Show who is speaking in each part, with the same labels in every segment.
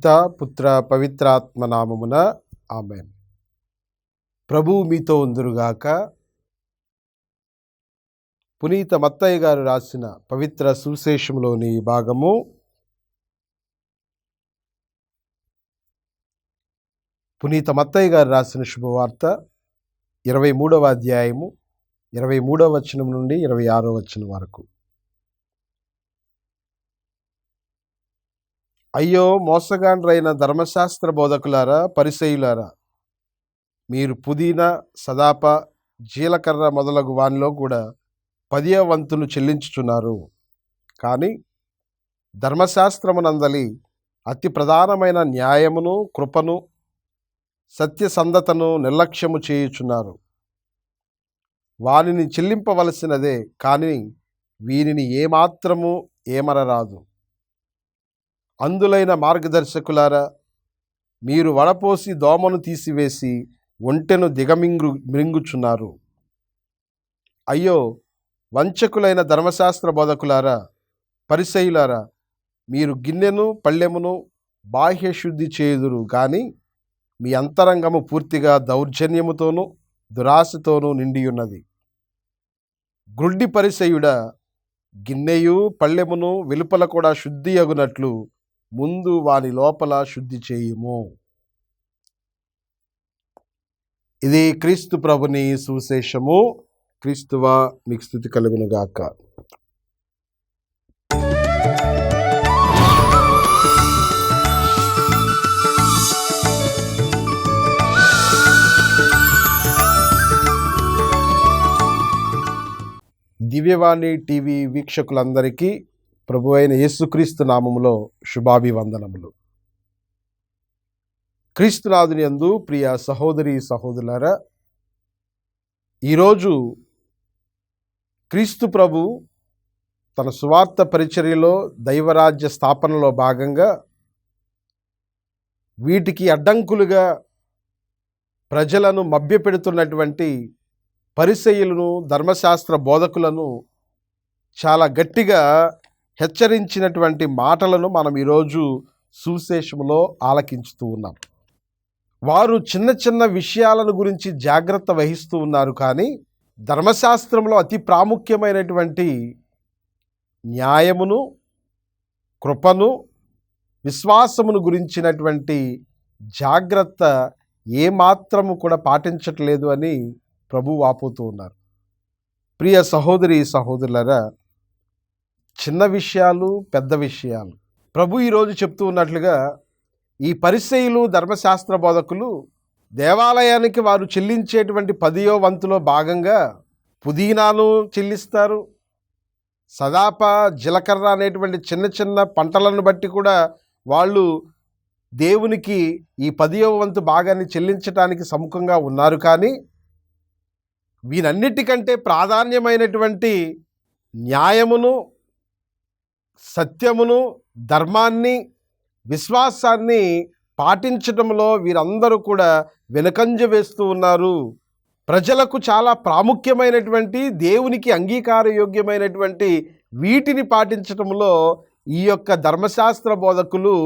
Speaker 1: పిత పుత్ర పవిత్రాత్మ నామమున ఆమేన్. ప్రభువు మీతో ఉందురుగాక. పునీత మత్తయి గారు రాసిన పవిత్ర సువిశేషంలోని భాగము పునీత మత్తయి గారు రాసిన శుభవార్త 23వ అధ్యాయము 23వ వచనం నుండి 26వ వచనం వరకు. అయ్యో మోసగాండ్రైన ధర్మశాస్త్ర బోధకులారా, పరిసయ్యులారా, మీరు పుదీనా, సదాప, జీలకర్ర మొదలగు వానిలో కూడా 10వ వంతులు చెల్లించుచున్నారు. కానీ ధర్మశాస్త్రమునందలి అతి ప్రధానమైన న్యాయమును, కృపను, సత్యసంధతను నిర్లక్ష్యము చేయుచున్నారు. వానిని చెల్లింపవలసినదే, కానీ వీనిని ఏమాత్రము ఏమనరాదు. అందులైన మార్గదర్శకులారా, మీరు వడపోసి దోమను తీసివేసి ఒంటెను దిగమింగుచున్నారు. అయ్యో వంచకులైన ధర్మశాస్త్ర బోధకులారా, పరిసయ్యులారా, మీరు గిన్నెను పళ్ళెమును బాహ్య శుద్ధి చేయుదురు, కానీ మీ అంతరంగము పూర్తిగా దౌర్జన్యముతోనూ దురాశతోనూ నిండియున్నది. గ్రుడ్డి పరిసయ్యుడా, గిన్నెయు పళ్ళెమును వెలుపల కూడా శుద్ధి అగునట్లు ముందు వాని లోపల శుద్ధి చేయుము. ఇది క్రీస్తు ప్రభుని సువిశేషము. క్రీస్తువా మీకు స్తుతి కలుగునుగాక. దివ్యవాణి టీవీ వీక్షకులందరికీ ప్రభు అయిన యేసుక్రీస్తు నామములో శుభాభివందనములు. క్రీస్తునాథుని యందు ప్రియ సహోదరి సహోదరులారా, ఈరోజు క్రీస్తు ప్రభు తన సువార్త పరిచర్యలో, దైవరాజ్య స్థాపనలో భాగంగా వీటికి అడ్డంకులుగా ప్రజలను మభ్యపెడుతున్నటువంటి పరిసయ్యులను, ధర్మశాస్త్ర బోధకులను చాలా గట్టిగా హెచ్చరించినటువంటి మాటలను మనం ఈరోజు సువిశేషంలో ఆలకించుతూ ఉన్నాం. వారు చిన్న చిన్న విషయాలను గురించి జాగ్రత్త వహిస్తూ ఉన్నారు, కానీ ధర్మశాస్త్రంలో అతి ప్రాముఖ్యమైనటువంటి న్యాయమును, కృపను, విశ్వాసమును గురించినటువంటి జాగ్రత్త ఏమాత్రము కూడా పాటించట్లేదు అని ప్రభు వాపోతూ ఉన్నారు. ప్రియ సహోదరి సహోదరులారా, చిన్న విషయాలు, పెద్ద విషయాలు, ప్రభు ఈరోజు చెప్తూ ఉన్నట్లుగా ఈ పరిసయ్యులు, ధర్మశాస్త్ర బోధకులు దేవాలయానికి వారు చెల్లించేటువంటి 10వ వంతులో భాగంగా పుదీనాను చెల్లిస్తారు. సదాప, జీలకర్ర అనేటువంటి చిన్న చిన్న పంటలను బట్టి కూడా వాళ్ళు దేవునికి ఈ 10వ వంతు భాగాన్ని చెల్లించడానికి సముఖంగా ఉన్నారు. కానీ వీనన్నిటికంటే ప్రాధాన్యమైనటువంటి న్యాయమును, సత్యమును, ధర్మాన్ని, విశ్వాసాన్ని పాటించడంలో వీరందరూ కూడా వెనుకంజ వేస్తూ ఉన్నారు. ప్రజలకు చాలా ప్రాముఖ్యమైనటువంటి, దేవునికి అంగీకారయోగ్యమైనటువంటి వీటిని పాటించడంలో ఈ యొక్క ధర్మశాస్త్ర బోధకులు,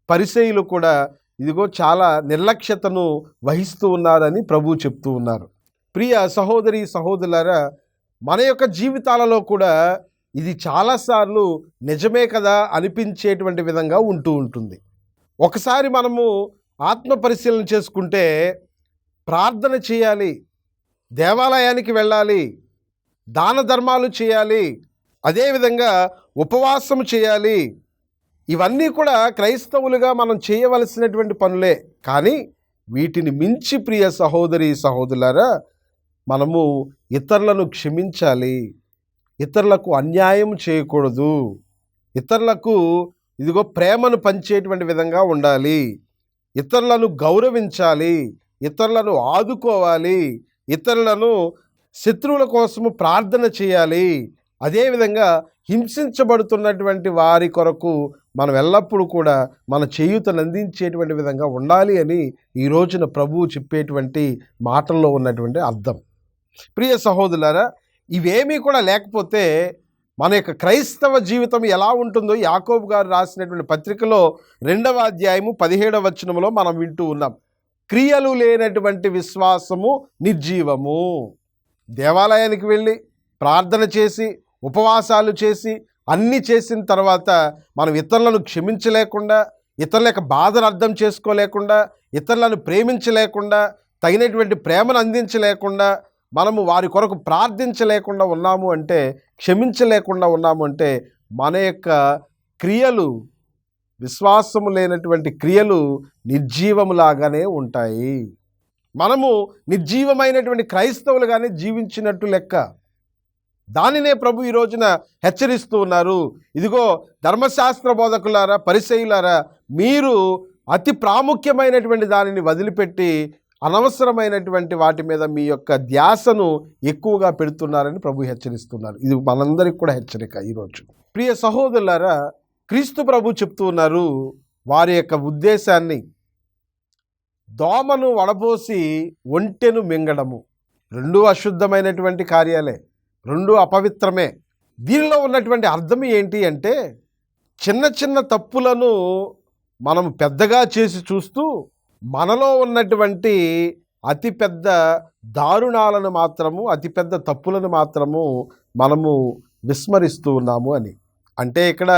Speaker 1: పరిసయ్యులు కూడా ఇదిగో చాలా నిర్లక్ష్యతను వహిస్తూ ఉన్నారని ప్రభు చెప్తూ ఉన్నారు. ప్రియ సహోదరి సహోదరులారా, మన యొక్క జీవితాలలో కూడా ఇది చాలాసార్లు నిజమే కదా అనిపించేటువంటి విధంగా ఉంటూ ఉంటుంది. ఒకసారి మనము ఆత్మ పరిశీలన చేసుకుంటే, ప్రార్థన చేయాలి, దేవాలయానికి వెళ్ళాలి, దాన ధర్మాలు చేయాలి, అదేవిధంగా ఉపవాసం చేయాలి. ఇవన్నీ కూడా క్రైస్తవులుగా మనం చేయవలసినటువంటి పనులే. కానీ వీటిని మించి ప్రియ సహోదరి సహోదరులారా, మనము ఇతరులను క్షమించాలి, ఇతరులకు అన్యాయం చేయకూడదు, ఇతరులకు ఇదిగో ప్రేమను పంచేటువంటి విధంగా ఉండాలి, ఇతరులను గౌరవించాలి, ఇతరులను ఆదుకోవాలి, ఇతరులను శత్రువుల కోసము ప్రార్థన చేయాలి. అదేవిధంగా హింసించబడుతున్నటువంటి వారి కొరకు మనం ఎల్లప్పుడూ కూడా మన చేయూతను అందించేటువంటి విధంగా ఉండాలి అని ఈ రోజున ప్రభువు చెప్పేటువంటి మాటల్లో ఉన్నటువంటి అర్థం. ప్రియ సహోదరులారా, ఇవేమీ కూడా లేకపోతే మన యొక్క క్రైస్తవ జీవితం ఎలా ఉంటుందో యాకోబు గారు రాసినటువంటి పత్రికలో 2వ అధ్యాయము 17వ వచనంలో మనం వింటూ ఉన్నాం. క్రియలు లేనటువంటి విశ్వాసము నిర్జీవము. దేవాలయానికి వెళ్ళి ప్రార్థన చేసి ఉపవాసాలు చేసి అన్నీ చేసిన తర్వాత మనం ఇతరులను క్షమించలేకుండా, ఇతరుల యొక్క బాధను అర్థం చేసుకోలేకుండా, ఇతరులను ప్రేమించలేకుండా, తగినటువంటి ప్రేమను అందించలేకుండా, మనము వారి కొరకు ప్రార్థించలేకుండా ఉన్నాము అంటే, క్షమించలేకుండా ఉన్నాము అంటే మన యొక్క క్రియలు, విశ్వాసము లేనటువంటి క్రియలు నిర్జీవములాగానే ఉంటాయి. మనము నిర్జీవమైనటువంటి క్రైస్తవులుగానే జీవించినట్టు లెక్క. దానినే ప్రభు ఈ రోజున హెచ్చరిస్తూ ఉన్నారు. ఇదిగో ధర్మశాస్త్ర బోధకులారా, పరిసయ్యులారా, మీరు అతి ప్రాముఖ్యమైనటువంటి దానిని వదిలిపెట్టి అనవసరమైనటువంటి వాటి మీద మీ యొక్క ధ్యాసను ఎక్కువగా పెడుతున్నారని ప్రభు హెచ్చరిస్తున్నారు. ఇది మనందరికి కూడా హెచ్చరిక ఈరోజు. ప్రియ సహోదరులారా, క్రీస్తు ప్రభు చెప్తూ ఉన్నారు వారి యొక్క ఉద్దేశాన్ని. దోమను వడబోసి ఒంటెను మింగడము రెండూ అశుద్ధమైనటువంటి కార్యాలే, రెండూ అపవిత్రమే. దీనిలో ఉన్నటువంటి అర్థం ఏంటి అంటే, చిన్న చిన్న తప్పులను మనం పెద్దగా చేసి చూస్తూ మనలో ఉన్నటువంటి అతిపెద్ద దారుణాలను మాత్రము, అతిపెద్ద తప్పులను మాత్రము మనము విస్మరిస్తూ ఉన్నాము అని. అంటే ఇక్కడ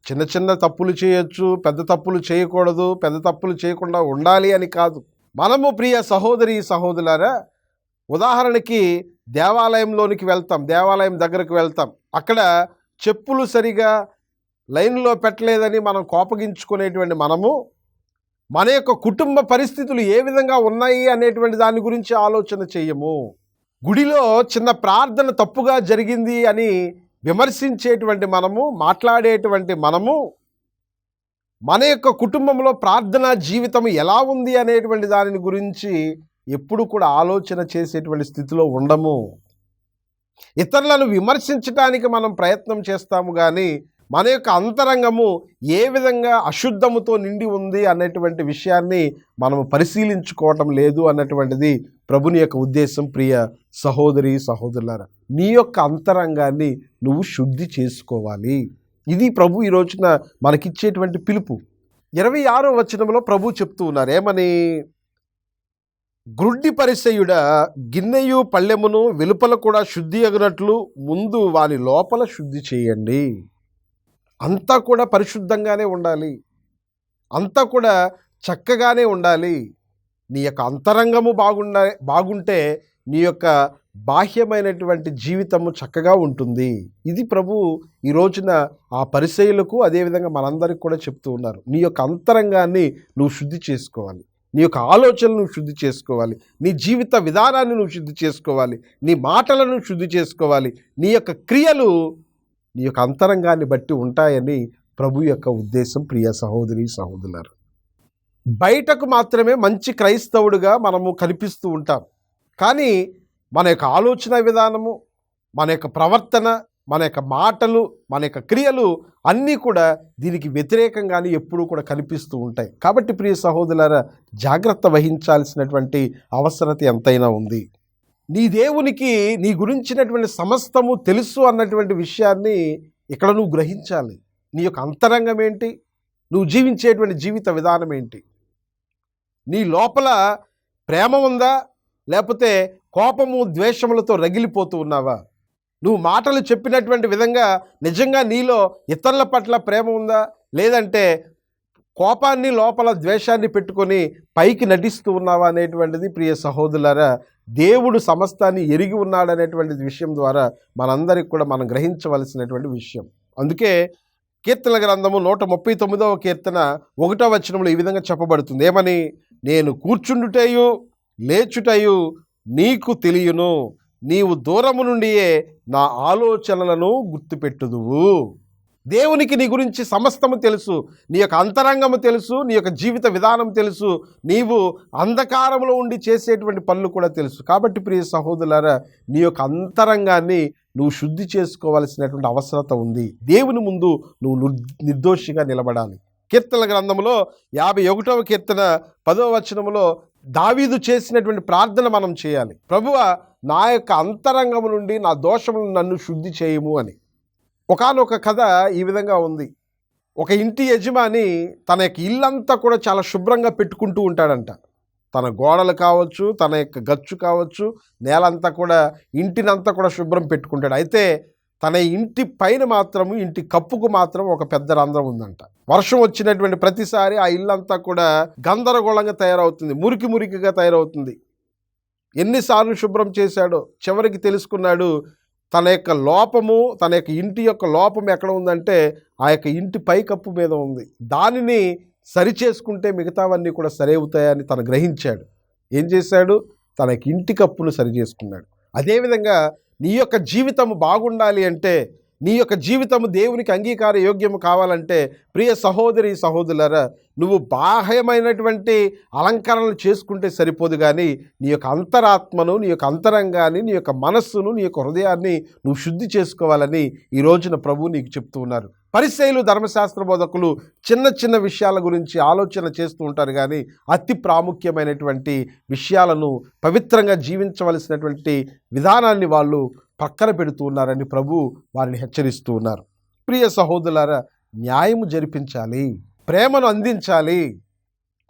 Speaker 1: చిన్న చిన్న తప్పులు చేయొచ్చు, పెద్ద తప్పులు చేయకూడదు, పెద్ద తప్పులు చేయకుండా ఉండాలి అని కాదు. మనము ప్రియ సహోదరి సహోదరులారా, ఉదాహరణకి దేవాలయంలోనికి వెళ్తాం, దేవాలయం దగ్గరకు వెళ్తాం. అక్కడ చెప్పులు సరిగా లైన్లో పెట్టలేదని మనం కోపగించుకునేటువంటి మనము మన యొక్క కుటుంబ పరిస్థితులు ఏ విధంగా ఉన్నాయి అనేటువంటి దాని గురించి ఆలోచన చేయము. గుడిలో చిన్న ప్రార్థన తప్పుగా జరిగింది అని విమర్శించేటువంటి మనము, మాట్లాడేటువంటి మనము, మన యొక్క కుటుంబంలో ప్రార్థనా జీవితం ఎలా ఉంది అనేటువంటి దాని గురించి ఎప్పుడు కూడా ఆలోచన చేసేటువంటి స్థితిలో ఉండము. ఇతరులను విమర్శించడానికి మనం ప్రయత్నం చేస్తాము, కానీ మన యొక్క అంతరంగము ఏ విధంగా అశుద్ధముతో నిండి ఉంది అనేటువంటి విషయాన్ని మనము పరిశీలించుకోవటం లేదు అన్నటువంటిది ప్రభుని యొక్క ఉద్దేశం. ప్రియ సహోదరి సహోదరులారా, నీ యొక్క అంతరంగాన్ని నువ్వు శుద్ధి చేసుకోవాలి. ఇది ప్రభు ఈ రోజున మనకిచ్చేటువంటి పిలుపు. 26వ వచనంలో ప్రభు చెప్తూ ఉన్నారు ఏమని? గ్రుడ్డి పరిసయ్యుడా, గిన్నెయు పళ్ళెమును వెలుపల కూడా శుద్ధి అగునట్లు ముందు వాని లోపల శుద్ధి చేయండి. అంతా కూడా పరిశుద్ధంగానే ఉండాలి, అంతా కూడా చక్కగానే ఉండాలి. నీ యొక్క అంతరంగము బాగుంటే నీ యొక్క బాహ్యమైనటువంటి జీవితము చక్కగా ఉంటుంది. ఇది ప్రభు ఈ రోజున ఆ పరిసయ్యులకు, అదేవిధంగా మనందరికి కూడా చెప్తూ ఉన్నారు. నీ యొక్క అంతరంగాన్ని నువ్వు శుద్ధి చేసుకోవాలి, నీ యొక్క ఆలోచనలు నువ్వు శుద్ధి చేసుకోవాలి, నీ జీవిత విధానాన్ని నువ్వు శుద్ధి చేసుకోవాలి, నీ మాటలను శుద్ధి చేసుకోవాలి. నీ యొక్క క్రియలు నీ యొక్క అంతరంగాన్ని బట్టి ఉంటాయని ప్రభు యొక్క ఉద్దేశం. ప్రియ సహోదరి సహోదరులారా, బయటకు మాత్రమే మంచి క్రైస్తవుడిగా మనము కనిపిస్తూ ఉంటాం, కానీ మన యొక్క ఆలోచన విధానము, మన యొక్క ప్రవర్తన, మన యొక్క మాటలు, మన యొక్క క్రియలు అన్నీ కూడా దీనికి వ్యతిరేకంగానే ఎప్పుడూ కూడా కనిపిస్తూ ఉంటాయి. కాబట్టి ప్రియ సహోదరులారా, జాగ్రత్త వహించాల్సినటువంటి అవసరత ఎంతైనా ఉంది. నీ దేవునికి నీ గురించినటువంటి సమస్తము తెలుసు అన్నటువంటి విషయాన్ని ఇక్కడ నువ్వు గ్రహించాలి. నీ యొక్క అంతరంగం ఏంటి, నువ్వు జీవించేటువంటి జీవిత విధానం ఏంటి, నీ లోపల ప్రేమ ఉందా, లేకపోతే కోపము ద్వేషములతో రగిలిపోతూ ఉన్నావా? నువ్వు మాటలు చెప్పినటువంటి విధంగా నిజంగా నీలో ఇతరుల పట్ల ప్రేమ ఉందా, లేదంటే కోపాన్ని లోపల ద్వేషాన్ని పెట్టుకొని పైకి నటిస్తూ ఉన్నావా అనేటువంటిది ప్రియ సహోదరులారా, దేవుడు సమస్తాన్ని ఎరిగి ఉన్నాడనేటువంటి విషయం ద్వారా మనందరికి కూడా మనం గ్రహించవలసినటువంటి విషయం. అందుకే కీర్తనల గ్రంథము 139వ కీర్తన 1వ వచనంలో ఈ విధంగా చెప్పబడుతుంది ఏమని? నేను కూర్చుండుటయు లేచుటయు నీకు తెలియను, నీవు దూరము నుండియే నా ఆలోచనలను గుర్తుపెట్టుదువు. దేవునికి నీ గురించి సమస్తము తెలుసు, నీ యొక్క అంతరంగము తెలుసు, నీ యొక్క జీవిత విధానం తెలుసు, నీవు అంధకారంలో ఉండి చేసేటువంటి పనులు కూడా తెలుసు. కాబట్టి ప్రియ సహోదరులారా, నీ యొక్క అంతరంగాన్ని నువ్వు శుద్ధి చేసుకోవాల్సినటువంటి అవసరత ఉంది. దేవుని ముందు నువ్వు నిర్దోషిగా నిలబడాలి. కీర్తనల గ్రంథంలో 51వ కీర్తన 10వ వచనంలో దావీదు చేసినటువంటి ప్రార్థన మనం చేయాలి. ప్రభువా, నా యొక్క అంతరంగము నుండి నా దోషములను నన్ను శుద్ధి చేయము అని. ఒకానొక కథ ఈ విధంగా ఉంది. ఒక ఇంటి యజమాని తన యొక్క ఇల్లంతా కూడా చాలా శుభ్రంగా పెట్టుకుంటూ ఉంటాడంట. తన గోడలు కావచ్చు, తన యొక్క గచ్చు కావచ్చు, నేలంతా కూడా, ఇంటినంతా కూడా శుభ్రం పెట్టుకుంటాడు. అయితే తన ఇంటి పైన మాత్రము, ఇంటి కప్పుకు మాత్రం ఒక పెద్ద రంధ్రం ఉందంట. వర్షం వచ్చినటువంటి ప్రతిసారి ఆ ఇల్లంతా కూడా గందరగోళంగా తయారవుతుంది, మురికి మురికిగా తయారవుతుంది. ఎన్నిసార్లు శుభ్రం చేశాడో చివరికి తెలుసుకున్నాడు, తన యొక్క లోపము, తన యొక్క ఇంటి యొక్క లోపం ఎక్కడ ఉందంటే ఆ యొక్క ఇంటి పైకప్పు మీద ఉంది. దానిని సరిచేసుకుంటే మిగతావన్నీ కూడా సరి అవుతాయని తను గ్రహించాడు. ఏం చేశాడు? తన యొక్క ఇంటి కప్పును సరి చేసుకున్నాడు. అదేవిధంగా నీ యొక్క జీవితము బాగుండాలి అంటే, నీ యొక్క జీవితము దేవునికి అంగీకార యోగ్యము కావాలంటే, ప్రియ సహోదరి సహోదరులారా, నువ్వు బాహ్యమైనటువంటి అలంకరణలు చేసుకుంటే సరిపోదు, కానీ నీ యొక్క అంతరాత్మను, నీ యొక్క అంతరంగాన్ని, నీ యొక్క మనస్సును, నీ యొక్క హృదయాన్ని నువ్వు శుద్ధి చేసుకోవాలని ఈ రోజున ప్రభువు నీకు చెప్తూ ఉన్నారు. పరిసయ్యులు, ధర్మశాస్త్ర బోధకులు చిన్న చిన్న విషయాల గురించి ఆలోచన చేస్తూ ఉంటారు, కానీ అతి ప్రాముఖ్యమైనటువంటి విషయాలను, పవిత్రంగా జీవించవలసినటువంటి విధానాన్ని వాళ్ళు పక్కన పెడుతూ ఉన్నారని ప్రభు వారిని హెచ్చరిస్తూ ఉన్నారు. ప్రియ సహోదరులారా, న్యాయము జరిపించాలి, ప్రేమను అందించాలి.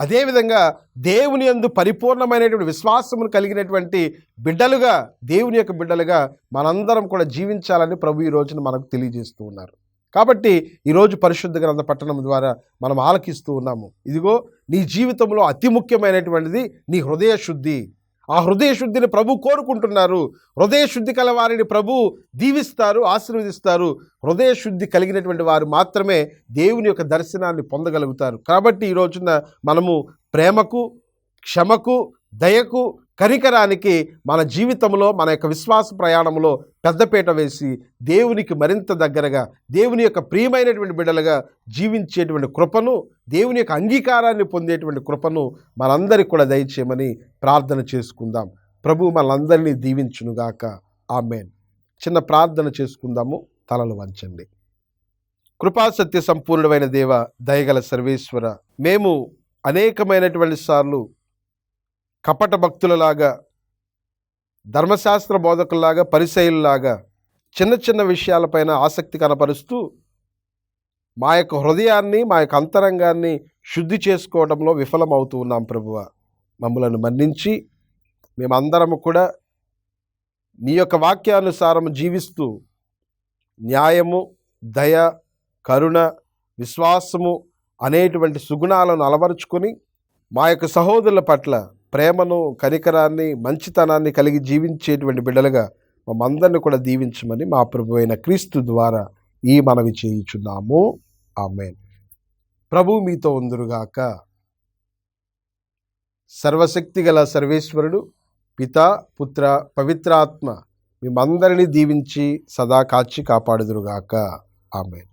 Speaker 1: అదేవిధంగా దేవుని యందు పరిపూర్ణమైనటువంటి విశ్వాసమును కలిగినటువంటి బిడ్డలుగా, దేవుని యొక్క బిడ్డలుగా మనందరం కూడా జీవించాలని ప్రభు ఈ రోజున మనకు తెలియజేస్తూ ఉన్నారు. కాబట్టి ఈరోజు పరిశుద్ధ గ్రంథ పట్టణం ద్వారా మనం ఆలకిస్తూ ఉన్నాము. ఇదిగో నీ జీవితంలో అతి ముఖ్యమైనటువంటిది నీ హృదయ శుద్ధి. ఆ హృదయ శుద్ధిని ప్రభు కోరుకుంటున్నారు. హృదయ శుద్ధి కల వారిని ప్రభు దీవిస్తారు, ఆశీర్వదిస్తారు. హృదయ శుద్ధి కలిగినటువంటి వారు మాత్రమే దేవుని యొక్క దర్శనాన్ని పొందగలుగుతారు. కాబట్టి ఈ రోజున మనము ప్రేమకు, క్షమకు, దయకు, కనికరానికి మన జీవితంలో, మన యొక్క విశ్వాస ప్రయాణంలో పెద్దపీట వేసి దేవునికి మరింత దగ్గరగా, దేవుని యొక్క ప్రియమైనటువంటి బిడ్డలుగా జీవించేటువంటి కృపను, దేవుని యొక్క అంగీకారాన్ని పొందేటువంటి కృపను మనందరికీ కూడా దయచేయమని ప్రార్థన చేసుకుందాం. ప్రభు మనందరినీ దీవించునుగాక. ఆమేన్. చిన్న ప్రార్థన చేసుకుందాము. తలలు వంచండి. కృపాసత్య సంపూర్ణమైన దేవ, దయగల సర్వేశ్వర, మేము అనేకమైనటువంటి సార్లు కపట భక్తులలాగా, ధర్మశాస్త్ర బోధకుల్లాగా, పరిసయ్యుల్లాగా చిన్న చిన్న విషయాలపైన ఆసక్తి కనపరుస్తూ మా యొక్క హృదయాన్ని, మా యొక్క అంతరంగాన్ని శుద్ధి చేసుకోవడంలో విఫలమవుతూ ఉన్నాం. ప్రభువా, మమ్మలను మన్నించి మేమందరము కూడా నీ యొక్క వాక్యానుసారం జీవిస్తూ న్యాయము, దయ, కరుణ, విశ్వాసము అనేటువంటి సుగుణాలను అలవరుచుకొని మా యొక్క సహోదరుల పట్ల ప్రేమను, కనికరాన్ని, మంచితనాన్ని కలిగి జీవించేటువంటి బిడ్డలుగా మమ్మందరిని కూడా దీవించమని మా ప్రభు అయిన క్రీస్తు ద్వారా ఈ మనవి చేయుచున్నాము. ఆమేన్. ప్రభు మీతో ఉందురుగాక. సర్వశక్తి గల సర్వేశ్వరుడు, పితా, పుత్ర, పవిత్రాత్మ మిమ్మందరినీ దీవించి సదా కాచి కాపాడుదురుగాక. ఆమేన్.